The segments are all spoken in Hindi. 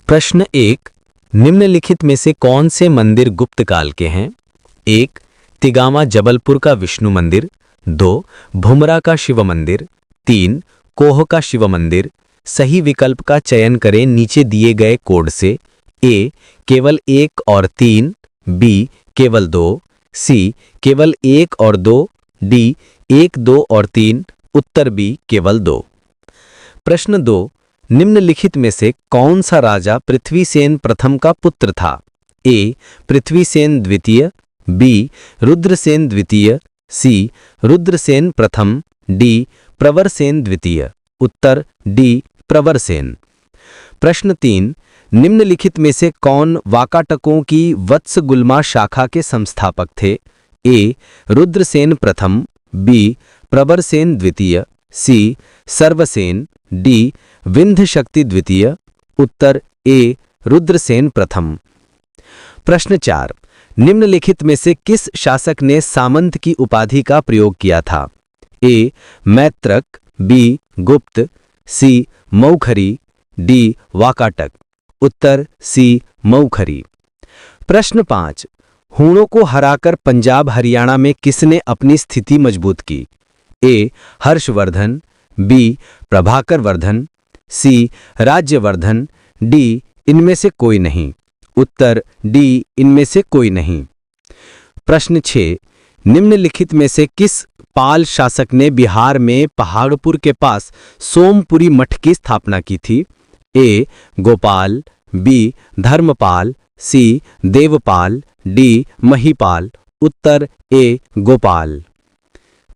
प्रश्न 1। निम्नलिखित में से कौन से मंदिर गुप्त काल के हैं? 1. तिगामा जबलपुर का विष्णु मंदिर। 2. भुमरा का शिव मंदिर। 3. कोह का शिव मंदिर। सही विकल्प का चयन करें नीचे दिए गए कोड से। ए. केवल 1 और 3। बी. केवल 2। सी. केवल 1 और 2। डी. 1, 2 और 3। उत्तर बी. केवल 2। प्रश्न 2। निम्नलिखित में से कौन सा राजा पृथ्वीसेन प्रथम का पुत्र था? ए. पृथ्वीसेन द्वितीय। बी. रुद्रसेन द्वितीय। सी. रुद्रसेन प्रथम। डी. प्रवरसेन द्वितीय। उत्तर डी. प्रवरसेन। प्रश्न 3। निम्नलिखित में से कौन वाकाटकों की वत्सगुल्मा शाखा के संस्थापक थे? ए. रुद्रसेन प्रथम। बी. प्रवरसेन द्वितीय। सी. सर्वसेन। डी. विंध्य शक्ति द्वितीय। उत्तर ए. रुद्रसेन प्रथम। प्रश्न 4। निम्नलिखित में से किस शासक ने सामंत की उपाधि का प्रयोग किया था? ए. मैत्रक। बी. गुप्त। सी. मौखरी। डी. वाकाटक। उत्तर सी. मौखरी। प्रश्न 5। हूणों को हराकर पंजाब हरियाणा में किसने अपनी स्थिति मजबूत की? ए. हर्षवर्धन। बी. प्रभाकर वर्धन। सी. राज्यवर्धन। डी. इनमें से कोई नहीं। उत्तर डी. इनमें से कोई नहीं। प्रश्न 6। निम्नलिखित में से किस पाल शासक ने बिहार में पहाड़पुर के पास सोमपुरी मठ की स्थापना की थी? ए. गोपाल। बी. धर्मपाल। सी. देवपाल। डी. महीपाल। उत्तर ए. गोपाल।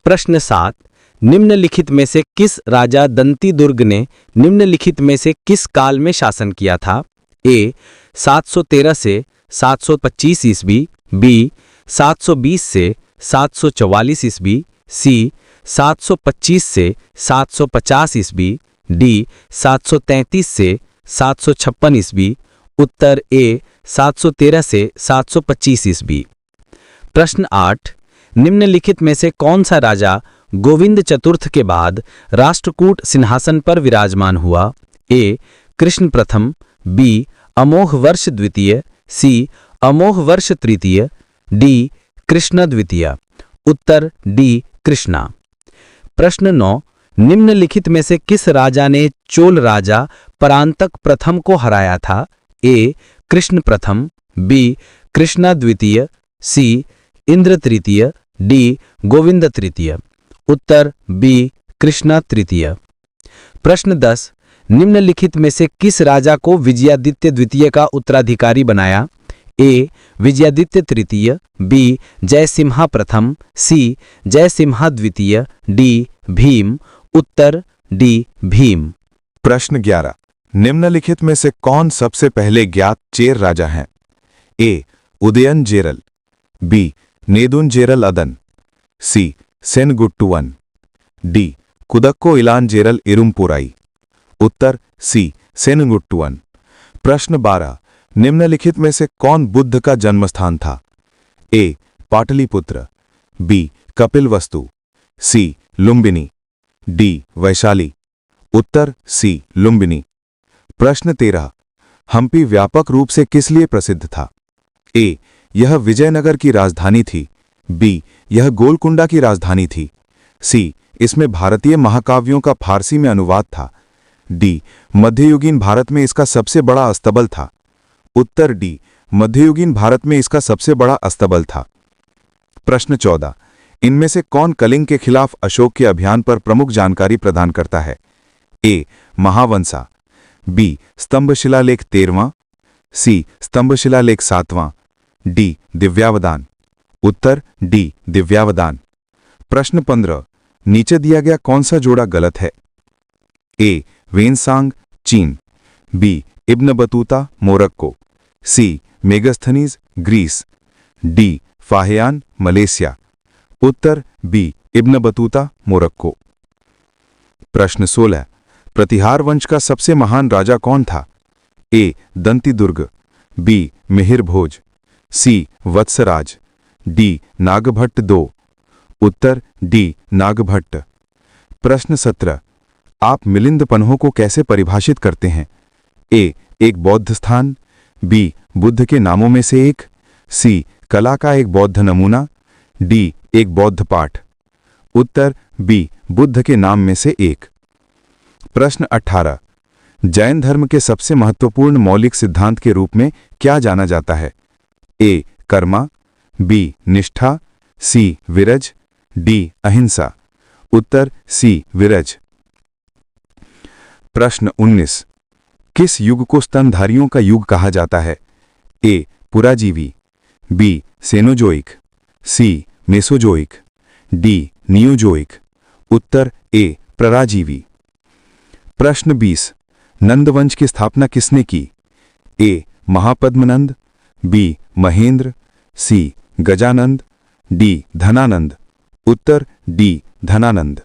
प्रश्न 7। निम्नलिखित में से किस राजा दंती दुर्ग ने निम्नलिखित में से किस काल में शासन किया था? ए. 713 से 725 ईस्वी। बी. 720 से 744 ईस्वी। सी. 725 से 750 ईस्वी। डी. 733 से 756 ईस्वी। उत्तर ए. 713 से 725 ईस्वी। प्रश्न 8। निम्नलिखित में से कौन सा राजा गोविंद चतुर्थ के बाद राष्ट्रकूट सिंहासन पर विराजमान हुआ? ए. कृष्ण प्रथम। बी. अमोघ वर्ष द्वितीय। सी. अमोघ वर्ष तृतीय। डी. कृष्ण द्वितीय। उत्तर डी. कृष्णा। प्रश्न 9। निम्नलिखित में से किस राजा ने चोल राजा परांतक प्रथम को हराया था? ए. कृष्ण प्रथम। बी. कृष्णा द्वितीय। सी. इंद्र तृतीय। डी. गोविंद तृतीय। उत्तर बी. कृष्णा तृतीय। प्रश्न 10। निम्नलिखित में से किस राजा को विजयादित्य द्वितीय का उत्तराधिकारी बनाया? ए. विजयादित्य तृतीय। बी. जयसिम्हा प्रथम। सी. जयसिम्हा द्वितीय। डी. भीम। उत्तर डी. भीम। प्रश्न 11। निम्नलिखित में से कौन सबसे पहले ज्ञात चेर राजा हैं? ए. Udayan जेरल। B. Nedun Cheral Adan. C. Senguttuvan. D. Kudakko Ilan Cheral Irumporai. उत्तर सी. सेनगुट्टुवन। प्रश्न 12। निम्नलिखित में से कौन बुद्ध का जन्मस्थान था? ए. पाटलिपुत्र। बी. कपिलवस्तु। सी. लुम्बिनी। डी. वैशाली। उत्तर सी. लुम्बिनी। प्रश्न 13। हम्पी व्यापक रूप से किस लिए प्रसिद्ध था? ए. यह विजयनगर की राजधानी थी। बी. यह गोलकुंडा की राजधानी थी। सी. इसमें भारतीय महाकाव्यों का फारसी में अनुवाद था। डी. मध्ययुगीन भारत में इसका सबसे बड़ा अस्तबल था। उत्तर डी. मध्ययुगीन भारत में इसका सबसे बड़ा अस्तबल था। प्रश्न 14। इनमें से कौन कलिंग के खिलाफ अशोक के अभियान पर प्रमुख जानकारी प्रदान करता है? ए. महावंसा। बी. स्तंभशिलालेख 13वां। सी. स्तंभशिलालेख 7वां। डी. दिव्यावदान। उत्तर डी. दिव्यावदान। प्रश्न 15। नीचे दिया गया कौन सा जोड़ा गलत है? ए. वेनसांग चीन। B. Ibn Battuta Morocco. C. Megasthenes Greece. D. Faxian Malaysia. उत्तर बी. Ibn Battuta Morocco. प्रश्न 16। प्रतिहार वंश का सबसे महान राजा कौन था? ए. दंती दुर्ग। बी. मिहिर भोज। सी. वत्सराज। डी. नागभट्ट 2। उत्तर डी. नागभट्ट। प्रश्न 17। आप मिलिंद पन्हों को कैसे परिभाषित करते हैं? ए. एक बौद्ध स्थान, बी बुद्ध के नामों में से एक, सी कला का एक बौद्ध नमूना, डी एक बौद्ध पाठ। उत्तर बी बुद्ध के नाम में से एक। प्रश्न 18, जैन धर्म के सबसे महत्वपूर्ण मौलिक सिद्धांत के रूप में क्या जाना जाता है? ए कर्मा, बी निष्ठा, सी विरज, डी अहिंसा। उत्तर सी विरज। प्रश्न 19, किस युग को स्तनधारियों का युग कहा जाता है? ए पुराजीवी, बी सेनोजोइक, सी मेसोजोइक, डी नियोजोइक। उत्तर ए प्रराजीवी। प्रश्न 20, नंदवंश की स्थापना किसने की? ए महापद्मनंद, बी महेंद्र, सी गजानंद, डी धनानंद। उत्तर डी धनानंद।